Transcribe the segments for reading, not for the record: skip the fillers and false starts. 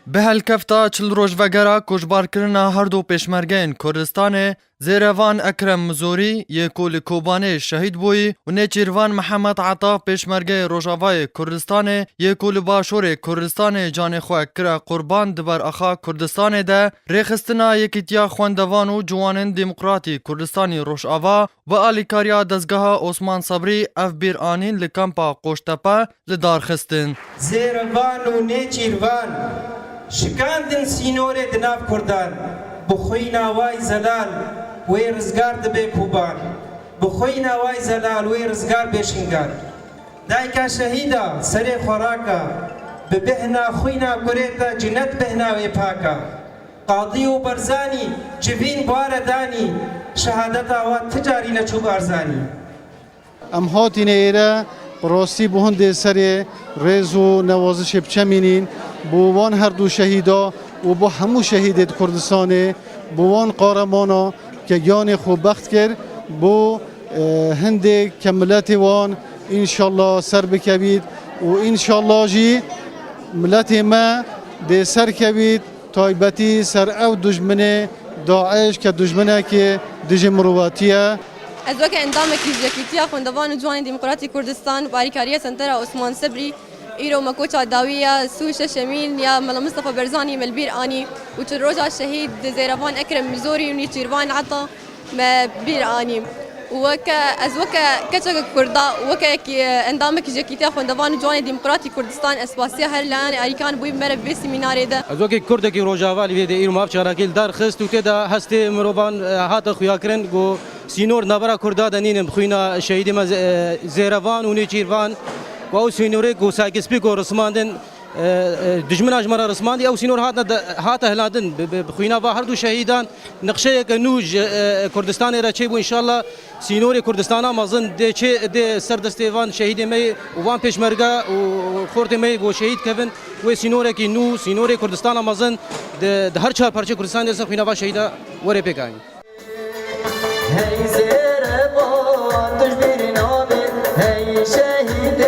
به هلکفتا چل روز وگرا کشبارکرنا هر دو پیشمرگین کردستان زیروان اکرم مزوری یکول کوبانه شهید بوی و نیچیروان محمد عطا پیشمرگی روجاوای کردستان یکول باشور کردستان جان خواه کرا قربان دبر اخا کردستان ده ریخستنا یکیتیا خواندوان و جوانن دموکراتی کردستانی روشاوا و آلیکاریا دزگاه عثمان صبری اف بیر آنین لکمپا قوشتپا لدار خستن زیروان و نیچیروان شکاندن سینوره دناف کردان بخوی ناوای زلال وی رزگار دبی کوبان بخوی ناوای زلال وی رزگار بشنگار دایکا شهیدا سر خوراکا ببهنا خوینا کریتا جنت بهنا وی پاکا قاضی و برزانی جوین باردانی شهادت آوات تجاری نچوب ارزانی ام هاتین ایره براستی به هند سر ریز و نوازش بچمینین بوان هر دو شهیدا و با همو شهید کردستان بوان قهرمانا که گیان خوب بخت کرد بو هند کملت وان انشالله سر بکبید و انشالله جی ملت ما ده سر کبید تایبتی سر او دجمنه داعش که دجمنه که دجمرواتیه از وقت اندام کیزیکیتیا خواندوان جوان دموکراتی کردستان و باریکاری سنتر عثمان صبری ایرو مکوچ داویه سوش شمین یا ملا مصطفى برزانی ملبیر آنی و چل روزا شهید زیروان اکرم مزوری و نیچیروان عطا بیر آنی وك ازوكا كتشك كردا وكا اندامك جاكيتا خواندوان جوان ديمقراطي كردستان اسباسيا هر لان اريكان بوي مرب بي سيميناري ده ازوكي كردكي روجاوالي في ايرو ماف شراكيل دار خست وتدا هستي مروبان هات خويا كرن جو سينور نبرا كردا دنين بخوينا شهيد ما زيروان ونيچيروان و سينوري جو ساكسبي جو رسماندن دجمن اجمرا رسماندي او سينور هات هلادن بخوينا با هر دو شهيدان نقشه كنوج كردستان را چيبو ان شاء الله سينوري كردستان مازن دي سردستيوان شهيد مي وان پيشمرگا و خورت مي و شهيد كفن و سينوري كي نو سينوري كردستان مازن ده هر چهار پارچه كردستان دي خوينا با شهيدا وري پيكاين هي زيربان تجبير نابي هي شهيد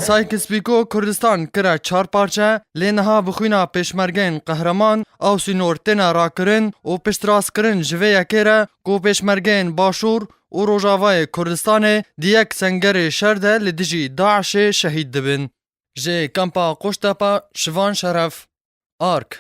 سایکس پیکو کردستان کرا چهار پارچه لینها بخوینا پیشمرگین قهرمان او سینور تینا را کرن و پشتراس کرن جوه یکیره کو پیشمرگین باشور و روجاوای کردستان دیک سنگر شرده لدیجی داعش شهید دبن. جه کمپا قشتپا شوان شرف آرک